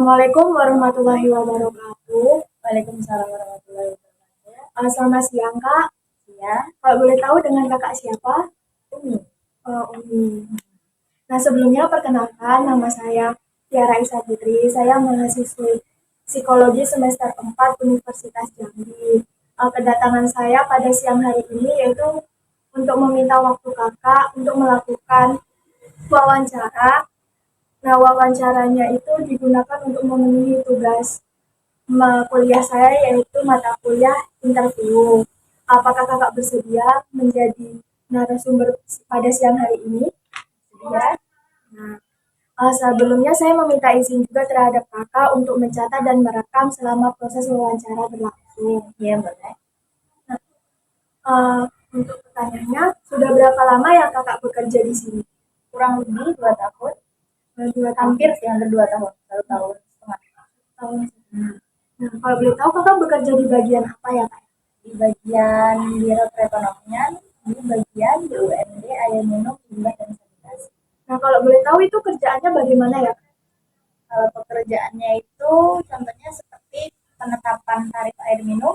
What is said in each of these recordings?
Assalamualaikum warahmatullahi wabarakatuh. Waalaikumsalam warahmatullahi wabarakatuh. Selamat siang Kak. Ya, Kalau boleh tahu dengan Kakak siapa? Umi. Umi. Nah sebelumnya perkenalkan nama saya Tiara Isa Putri. Saya mahasiswi psikologi semester 4 Universitas Jambi. Kedatangan saya pada siang hari ini yaitu untuk meminta waktu Kakak untuk melakukan wawancara. Nah wawancaranya itu digunakan untuk memenuhi tugas kuliah saya yaitu mata kuliah interview. Apakah kakak bersedia menjadi narasumber pada siang hari ini? Ya, Nah, sebelumnya saya meminta izin juga terhadap kakak untuk mencatat dan merekam selama proses wawancara berlangsung. ya boleh. Nah, untuk pertanyaannya, sudah berapa lama ya kakak bekerja di sini? Kurang lebih 2 tahun. 2 tahun. Hampir sih, hampir 2 tahun. 1 tahun setengah. Tahun. Nah, kalau boleh tahu kakak bekerja di bagian apa ya kak? Di bagian biro perekonomian, di bagian BUMD, air minum, limbah, dan sanitasi. Nah, kalau boleh tahu itu kerjaannya bagaimana ya? Kalau pekerjaannya itu contohnya seperti penetapan tarif air minum,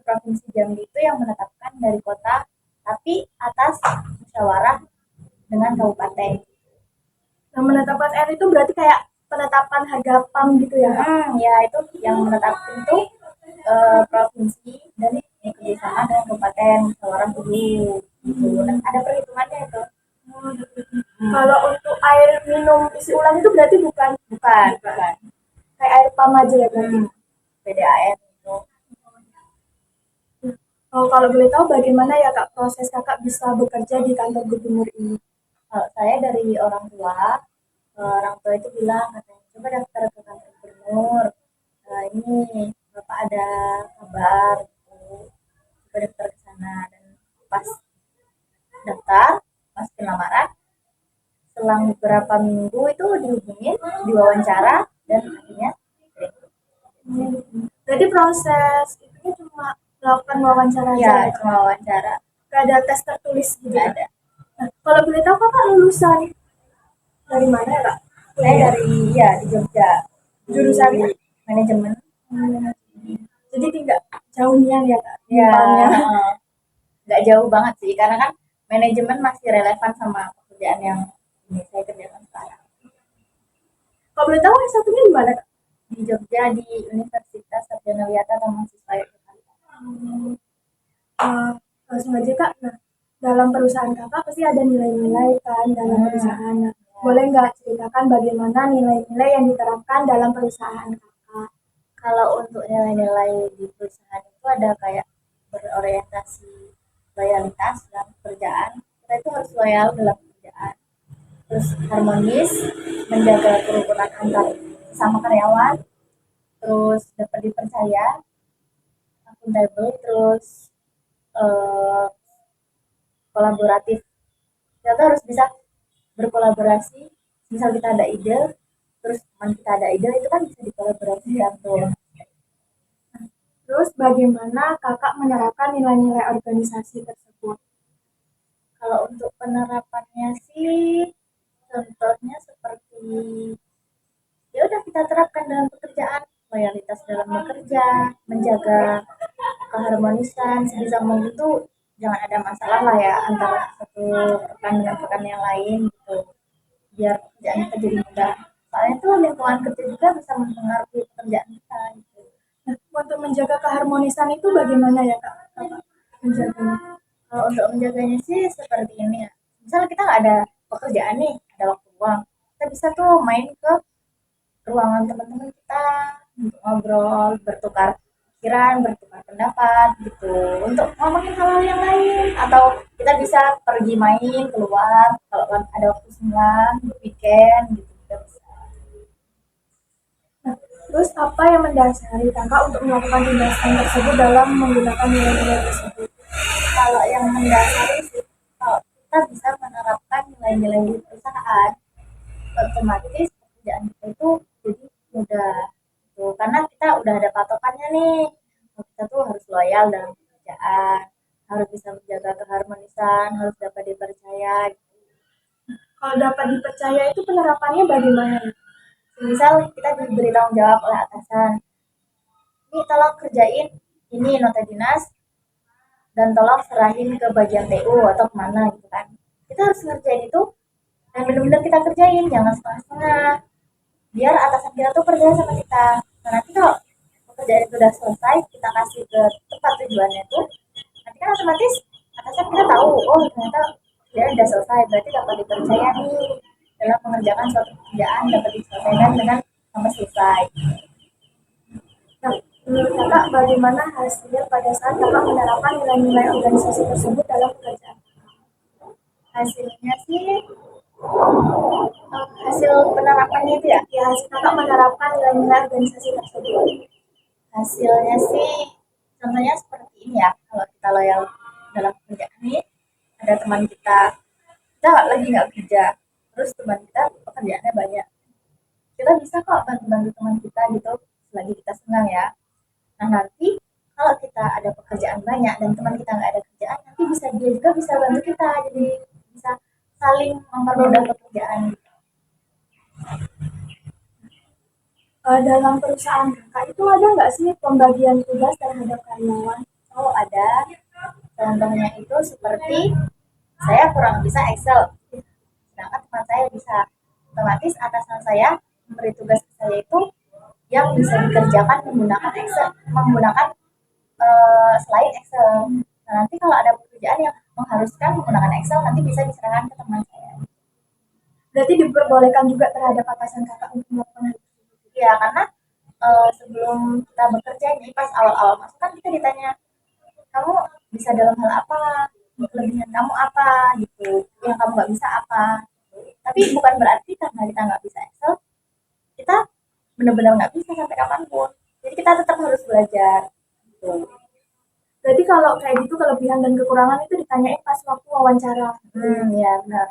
Provinsi Jambi itu yang menetapkan dari kota, tapi atas musyawarah dengan kabupaten. Nah, menetapkan R itu berarti kayak penetapan harga PAM gitu ya? Ya itu yang menetapkan itu provinsi dan bekerjasama dengan kabupaten musyawarah dulu. Gitu. Dan ada perhitungannya itu. Kalau untuk air minum isi ulang itu berarti bukan Bukan. kayak air PAM aja ya berarti. PDAM itu. Kalau boleh tahu bagaimana ya kak proses kakak bisa bekerja di kantor gubernur ini? Kalau saya dari orang tua itu bilang katanya coba daftar ke kantor gubernur. Ini bapak ada kabar, gitu. Coba daftar ke sana dan pas daftar, pas lamaran, selang beberapa minggu itu dihubungin, diwawancara dan akhirnya Jadi proses itu cuma melakukan wawancara aja ya ya? cuma wawancara. Gak ada tes tertulis gitu? Nggak ada. Nah, kalau boleh tahu kakak lulusan dari mana ya kak? Saya dari di Jogja. Jurusannya? Manajemen. Jadi tidak jauh nian ya kak? Ya, Timpalnya. nggak jauh banget sih, karena kan manajemen masih relevan sama pekerjaan yang ini saya kerjakan sekarang. Kalau boleh tahu satunya di mana kak? Di Jogja di Universitas Sarjana Wiyata atau mahasiswa Yogyakarta. Langsung aja kak. Nah, dalam perusahaan kakak pasti ada nilai-nilai kan dalam perusahaan. Nah, boleh nggak ceritakan bagaimana nilai-nilai yang diterapkan dalam perusahaan kakak? Kalau untuk nilai-nilai di perusahaan itu ada kayak berorientasi loyalitas dalam pekerjaan. Kita itu harus loyal dalam pekerjaan. Terus harmonis, menjaga kerukunan antar sama karyawan, terus dapat dipercaya, akuntabel, terus eh, kolaboratif. Kita tuh harus bisa berkolaborasi. Misal kita ada ide, terus teman kita ada ide, itu kan bisa dikolaborasikan tuh. Terus bagaimana kakak menerapkan nilai-nilai organisasi tersebut? Kalau untuk penerapannya sih, contohnya seperti ya udah kita terapkan dalam pekerjaan, loyalitas dalam bekerja, menjaga keharmonisan sebisa mungkin tuh jangan ada masalah lah ya antara satu rekan dengan rekan yang lain gitu, biar pekerjaan kita jadi mudah. Soalnya tuh lingkungan kerja juga bisa mempengaruhi pekerjaan kita gitu. Nah, untuk menjaga keharmonisan itu bagaimana ya kak? Kakak menjaganya? Kalau untuk menjaganya sih seperti ini ya. Misal kita nggak ada pekerjaan nih, ada waktu luang, kita bisa tuh main ke ruangan teman-teman kita untuk ngobrol, bertukar pikiran, bertukar pendapat gitu. Untuk ngomongin hal-hal yang lain atau kita bisa pergi main keluar kalau kan ada waktu senggang, weekend gitu kita bisa. Nah, terus apa yang mendasari kakak untuk melakukan tindakan tersebut dalam menggunakan nilai-nilai tersebut? Kalau yang mendasari sih, kalau kita bisa menerapkan nilai-nilai di perusahaan, otomatis pekerjaan kita itu jadi mudah gitu. Karena kita udah ada patokannya nih, kita tuh harus loyal dalam pekerjaan, harus bisa menjaga keharmonisan, harus dapat dipercaya gitu. Kalau dapat dipercaya itu penerapannya bagaimana? Misal kita diberi tanggung jawab oleh atasan, ini tolong kerjain ini nota dinas dan tolong serahin ke bagian TU atau kemana gitu kan. Kita harus ngerjain itu dan benar-benar kita kerjain, jangan setengah-setengah. Biar atasan kita tuh percaya sama kita. Nah, nanti kalau pekerjaan itu udah selesai, kita kasih ke tempat tujuannya tuh, nanti kan otomatis atasan kita tahu, oh ternyata dia udah selesai, berarti dapat dipercaya nih dalam mengerjakan suatu pekerjaan dapat diselesaikan dengan sampai selesai. Nah, menurut kakak bagaimana hasil pada saat kakak menerapkan nilai-nilai organisasi tersebut dalam pekerjaan? Hasilnya sih hasil penerapannya itu ya, Ya, hasil kakak menerapkan nilai-nilai organisasi tersebut. hasilnya sih contohnya seperti ini ya, kalau kita loyal dalam pekerjaan nih, ada teman kita lagi nggak kerja, terus teman kita pekerjaannya banyak, kita bisa kok bantu-bantu teman kita gitu selagi kita senang ya. Nah nanti kalau kita ada pekerjaan banyak dan teman kita nggak ada kerjaan, nanti dia juga bisa bantu kita, jadi bisa saling mempermudah pekerjaan. Dalam perusahaan kakak itu ada nggak sih pembagian tugas terhadap karyawan? Oh ada, contohnya itu seperti saya kurang bisa Excel, sedangkan teman saya bisa. Otomatis atasan saya memberi tugas ke saya itu yang bisa dikerjakan menggunakan Excel, menggunakan selain Excel. Nah, nanti kalau ada pekerjaan yang mengharuskan menggunakan Excel, nanti bisa diserahkan ke teman saya. Berarti diperbolehkan juga terhadap atasan kakak untuk melakukan hal itu. Ya, karena sebelum kita bekerja nih, pas awal-awal masuk kan kita ditanya, kamu bisa dalam hal apa, kelebihan kamu apa, gitu, yang kamu nggak bisa apa. Tapi bukan berarti karena kita nggak bisa Excel, kita benar-benar nggak bisa sampai kapanpun. Jadi kita tetap harus belajar. Gitu. Berarti kalau kayak gitu kelebihan dan kekurangan itu ditanyain pas waktu wawancara. Ya benar.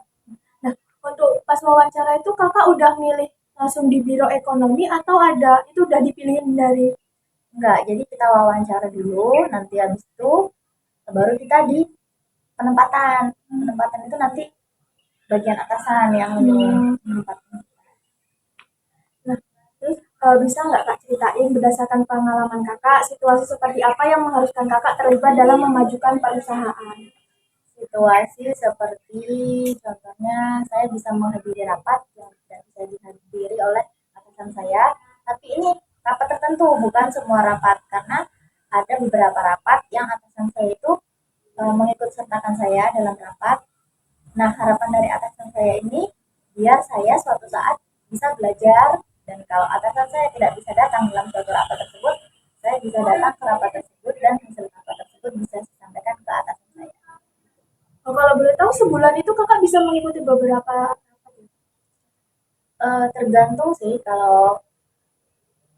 Nah, untuk pas wawancara itu kakak udah milih langsung di biro ekonomi atau ada itu udah dipilihin dari Enggak, jadi kita wawancara dulu, nanti habis itu baru kita di penempatan. Penempatan itu nanti bagian atasan yang menempatkan. Nah, terus bisa nggak kak ceritain berdasarkan pengalaman kakak situasi seperti apa yang mengharuskan kakak terlibat dalam memajukan perusahaan? Situasi seperti contohnya saya bisa menghadiri rapat yang tidak bisa dihadiri oleh atasan saya, tapi ini rapat tertentu, bukan semua rapat, karena ada beberapa rapat yang atasan saya itu mengikut sertakan saya dalam rapat. Nah, harapan dari atasan saya ini biar saya suatu saat bisa belajar, dan kalau atasan saya tidak bisa datang dalam suatu rapat tersebut, saya bisa datang ke rapat tersebut dan hasil rapat tersebut bisa disampaikan ke atasan saya. Oh, kalau boleh tahu sebulan itu kakak bisa mengikuti beberapa rapat ya? Tergantung sih, kalau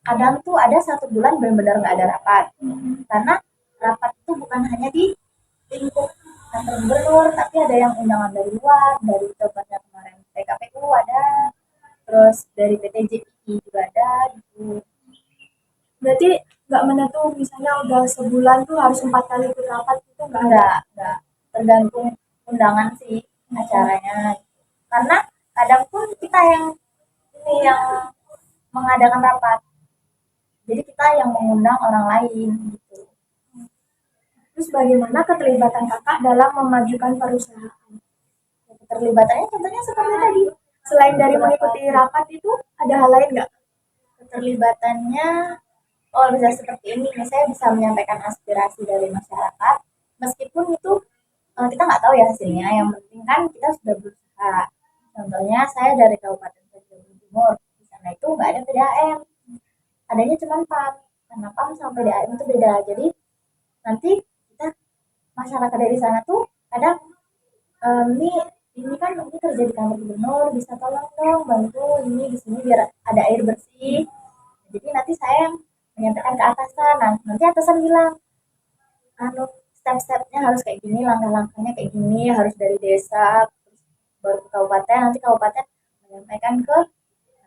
kadang tuh ada satu bulan benar-benar nggak ada rapat, karena rapat itu bukan hanya di lingkup kantor gubernur, tapi ada yang undangan dari luar, dari contohnya kemarin PKPU ada, terus dari PTJI juga ada gitu. Berarti nggak menentu misalnya udah sebulan tuh harus 4 kali ikut rapat itu nggak ada. Enggak, tergantung undangan sih acaranya, karena kadang pun kita yang ini yang mengadakan rapat, jadi kita yang mengundang orang lain gitu. Terus bagaimana keterlibatan kakak dalam memajukan perusahaan? Keterlibatannya contohnya seperti tadi, Selain dari mengikuti rapat itu ada hal lain nggak? keterlibatannya oh bisa seperti ini, saya bisa menyampaikan aspirasi dari masyarakat, meskipun itu kita nggak tahu ya hasilnya, yang penting kan kita sudah berusaha. Contohnya saya dari Kabupaten Jawa Timur, di sana itu nggak ada PDAM, adanya cuma PAM, karena PAM sama PDAM itu beda, jadi nanti kita masyarakat dari sana tuh kadang ini kan ini kerja di kantor gubernur, bisa tolong dong bantu ini di sini biar ada air bersih. Jadi nanti saya yang menyampaikan ke atasan, nah nanti atasan bilang, anu step-stepnya harus kayak gini, langkah-langkahnya kayak gini, harus dari desa, terus baru ke kabupaten, nanti kabupaten menyampaikan ke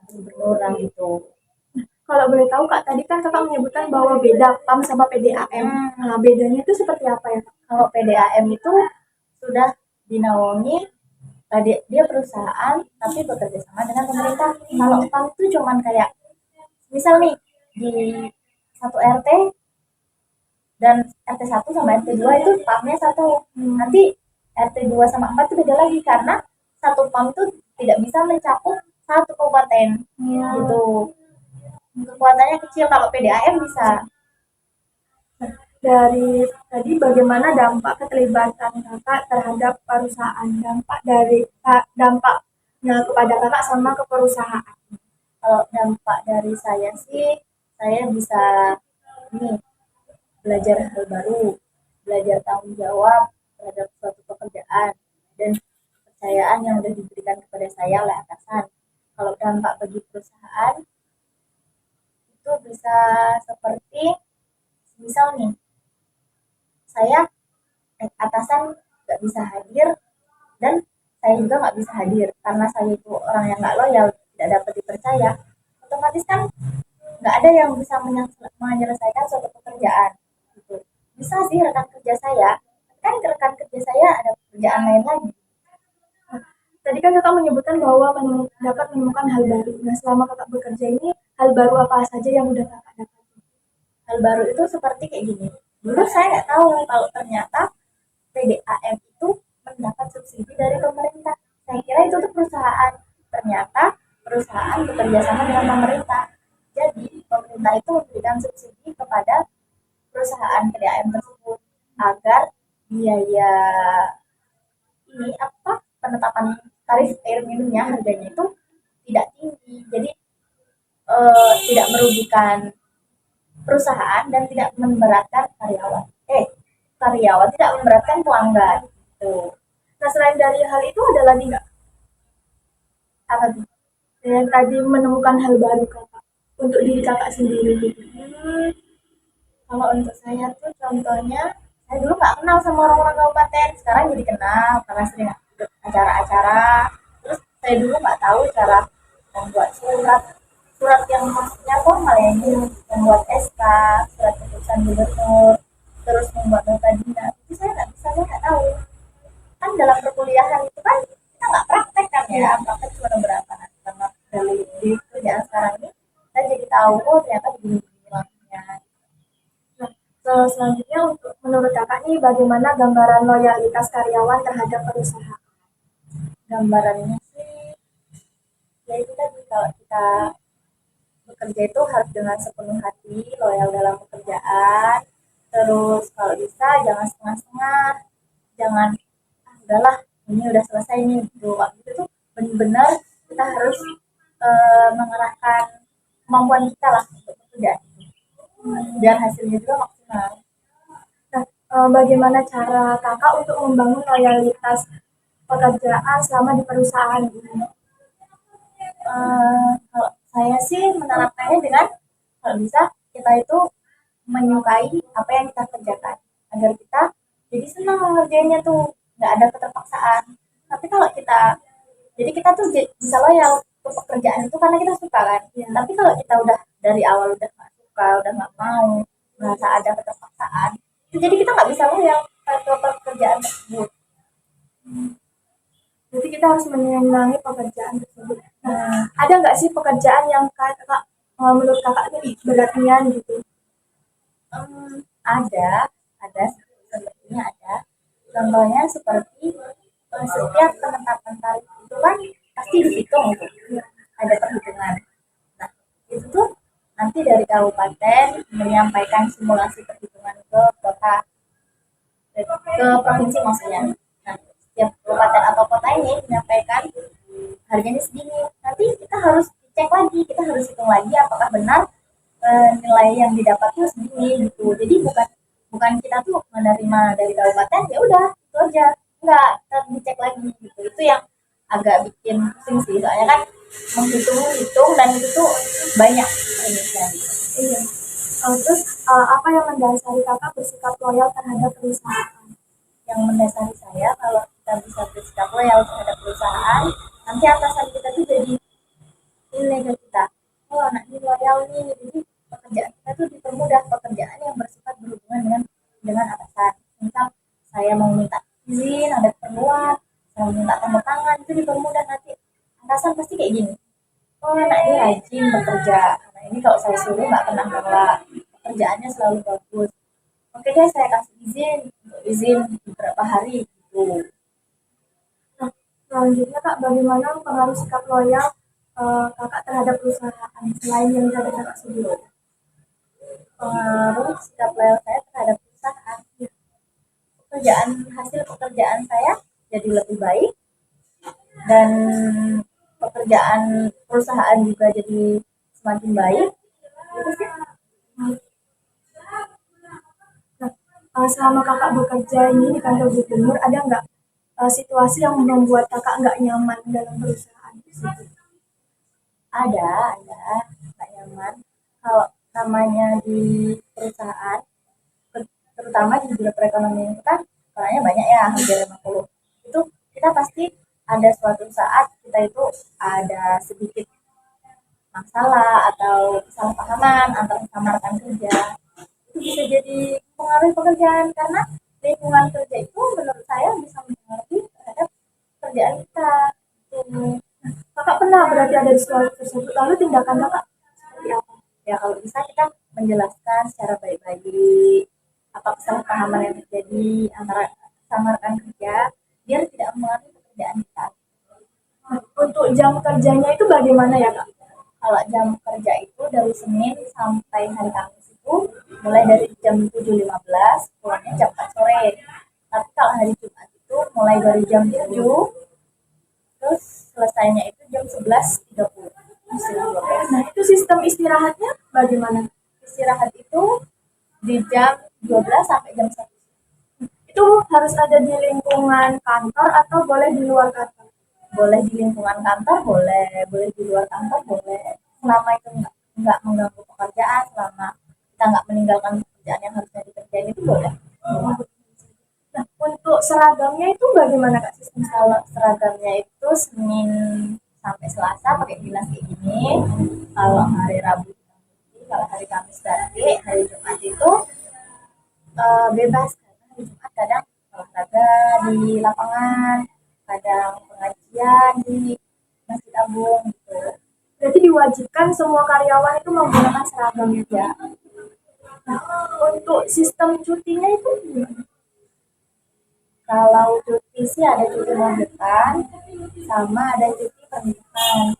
gubernur lah gitu. Kalau boleh tahu kak, tadi kan kakak menyebutkan bahwa beda PAM sama PDAM. Nah, bedanya itu seperti apa ya kak? Kalau PDAM itu sudah dinaungi, dia perusahaan tapi bekerja sama dengan pemerintah. Kalau PAM itu cuman kayak misal nih di satu RT dan RT 1 sama RT 2 itu PAM-nya satu. Nanti RT 2 sama 4 itu beda lagi karena satu PAM itu tidak bisa mencakup satu kabupaten gitu. Kekuatannya kecil, kalau PDAM bisa. Dari tadi bagaimana dampak keterlibatan kakak terhadap perusahaan, dampaknya kepada kakak sama ke perusahaan. Kalau dampak dari saya sih, saya bisa ini belajar hal baru, belajar tanggung jawab terhadap suatu pekerjaan, dan kepercayaan yang sudah diberikan kepada saya oleh atasan. Kalau dampak bagi perusahaan itu bisa seperti misal nih, saya atasan nggak bisa hadir dan saya juga nggak bisa hadir karena saya itu orang yang nggak loyal, tidak dapat dipercaya, otomatis kan nggak ada yang bisa menyelesaikan suatu pekerjaan gitu. Bisa sih rekan kerja saya, kan rekan kerja saya ada pekerjaan lain lagi. Tadi kan kakak menyebutkan bahwa dapat menemukan hal baru. Nah, selama kakak bekerja ini, hal baru apa saja yang udah kakak dapat? Hal baru itu seperti kayak gini, dulu saya nggak tahu kalau ternyata PDAM itu mendapat subsidi dari pemerintah. Saya kira itu tuh perusahaan, ternyata perusahaan bekerja sama dengan pemerintah. Jadi pemerintah itu memberikan subsidi kepada perusahaan PDAM tersebut agar biaya ini apa penetapan tarif air minumnya harganya itu tidak tinggi. Jadi tidak merugikan perusahaan dan tidak memberatkan karyawan. Karyawan tidak memberatkan pelanggan. Tuh. Nah, selain dari hal itu ada lagi nggak? Apa tuh? Yang tadi menemukan hal baru kakak untuk diri kakak sendiri gitu. Kalau untuk saya tuh contohnya, saya dulu nggak kenal sama orang-orang kabupaten, sekarang jadi kenal karena sering ikut acara-acara. Terus saya dulu nggak tahu cara membuat surat, surat yang maksudnya formal ya, ini membuat SK, surat keputusan gubernur, terus membuat nota dinas. Itu saya nggak tahu. Kan dalam perkuliahan itu kan kita nggak praktek kan ya, praktek cuma beberapa. Nah, karena dari di kerjaan sekarang ini, saya jadi tahu oh ternyata begini-begini maksudnya. Selanjutnya, untuk menurut kakak nih, bagaimana gambaran loyalitas karyawan terhadap perusahaan? Gambarannya sih, ya itu tadi kalau kita bekerja itu harus dengan sepenuh hati, loyal dalam pekerjaan. Terus kalau bisa jangan setengah-setengah, jangan udahlah ini udah selesai nih gitu. Waktu itu tuh benar-benar kita harus mengerahkan kemampuan kita lah untuk bekerja biar hasilnya juga maksimal. Nah, bagaimana cara kakak untuk membangun loyalitas pekerjaan selama di perusahaan ini? Kalau saya sih menerapkannya dengan kalau bisa kita itu menyukai apa yang kita kerjakan agar kita jadi senang mengerjainnya tuh, nggak ada keterpaksaan. Tapi kalau kita jadi kita tuh bisa loyal ke pekerjaan itu karena kita suka kan ya. Tapi kalau kita udah dari awal udah nggak suka, udah nggak mau, merasa ada keterpaksaan, itu jadi kita nggak bisa loyal ke pekerjaan tersebut. Jadi kita harus menyenangi pekerjaan tersebut. Nah, ada nggak sih pekerjaan yang kakak menurut kakak ini beratnya gitu? Ada sepertinya ada. Contohnya seperti setiap penetapan tarif itu kan pasti dihitung itu, ada perhitungan. Nah itu tuh nanti dari kabupaten menyampaikan simulasi perhitungan ke kota, ke provinsi maksudnya. Nah setiap kabupaten atau kota ini menyampaikan harganya segini. Nanti kita harus cek lagi, kita harus hitung lagi apakah benar nilai yang didapat itu segini gitu. Jadi bukan kita tuh menerima dari kabupaten ya udah itu aja, enggak, kita dicek lagi gitu. Itu yang agak bikin pusing sih, soalnya kan menghitung dan itu tuh banyak prinsipnya gitu. Iya. Terus apa yang mendasari kakak bersikap loyal terhadap perusahaan? Yang mendasari saya kalau kita bisa bersikap loyal terhadap perusahaan, nanti atasan kita tuh jadi nilai ke kita. Oh anak ini loyal nih, jadi pekerjaan kita tuh dipermudah, pekerjaan yang bersifat berhubungan dengan atasan. Misal saya mau minta izin, ada keperluan, saya mau minta tanda tangan, itu dipermudah nanti. Atasan pasti kayak gini. Oh anak ini rajin bekerja. Nah ini kalau saya saya suruh nggak pernah nolak, pekerjaannya selalu bagus. Oke deh, saya kasih izin beberapa hari gitu. Nah, selanjutnya Kak, bagaimana pengaruh sikap loyal Kakak terhadap perusahaan selain yang tadi Kakak sebut? Pengaruh sikap loyal saya terhadap perusahaan, hasil pekerjaan saya jadi lebih baik, dan pekerjaan perusahaan juga jadi semakin baik gitu sih. Nah, selama Kakak bekerja ini di kantor gubernur, ada nggak situasi yang membuat Kakak nggak nyaman dalam perusahaan tersebut? Ada nggak nyaman kalau namanya di perusahaan, terutama di bidang perekonomian itu kan orangnya banyak ya, hampir 50. Itu kita pasti ada suatu saat kita itu ada sedikit masalah atau kesalahpahaman antara rekan kerja. Itu bisa jadi pengaruh pekerjaan, karena lingkungan kerja itu menurut saya bisa mempengaruhi terhadap pekerjaan kita. Gitu. Kakak pernah berarti ada di situasi tersebut, lalu tindakan Kakak seperti apa? Ya kalau bisa kita menjelaskan secara baik-baik apa kesalahpahaman yang terjadi antara sama rekan kerja, biar tidak mempengaruhi pekerjaan kita. Nah, untuk jam kerjanya itu bagaimana ya Kak? Kalau jam kerja itu dari Senin sampai hari Kamis itu mulai dari jam 7.15, pulangnya jam 4 sore. Tapi kalau hari Jumat itu mulai dari jam 7, terus selesainya itu jam 11.30. Nah, itu sistem istirahatnya bagaimana? Istirahat itu di jam 12 sampai jam 1. Itu harus ada di lingkungan kantor atau boleh di luar kantor? Boleh di lingkungan kantor, boleh di luar kantor, boleh. Selama itu nggak mengganggu pekerjaan, selama kita nggak meninggalkan pekerjaan yang harusnya dikerjain, itu boleh. Nah, untuk seragamnya itu bagaimana Kak sistem? Kalau seragamnya itu Senin sampai Selasa pakai dinas kayak gini. Kalau hari Rabu, kalau hari Kamis berarti, hari Jumat itu bebas, karena hari Jumat kadang olahraga di lapangan, kadang pengajian di Masjid Agung gitu. Berarti diwajibkan semua karyawan itu menggunakan seragam ya. Nah, untuk sistem cutinya itu gimana? Kalau cuti sih ada cuti magetan sama ada cuti pernikahan.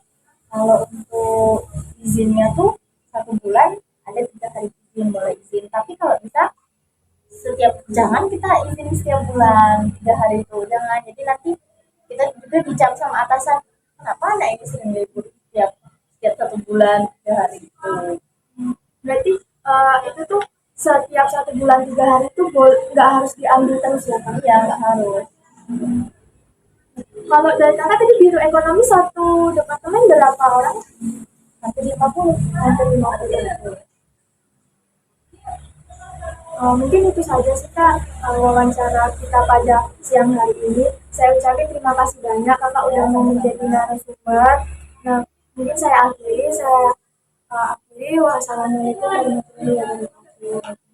Kalau untuk izinnya tuh 1 bulan ada 3 hari izin, boleh izin. Tapi kalau bisa jangan kita izin setiap bulan 3 hari itu, jangan. Jadi nanti kita juga dicap sama atasan, kenapa anak ini sering libur setiap 1 bulan 3 hari itu. Berarti itu tuh setiap 1 bulan 3 hari itu nggak harus diambil terus ya Kak? Iya, nggak harus. Kalau dari Kakak tadi biro ekonomi satu departemen berapa orang? Hampir 50. Hampir 50. Mungkin itu saja sih Kak wawancara kita pada siang hari ini. Saya ucapkan terima kasih banyak Kakak udah mau menjadi narasumber. Nah, mungkin saya akhiri. Wassalamualaikum warahmatullahi wabarakatuh.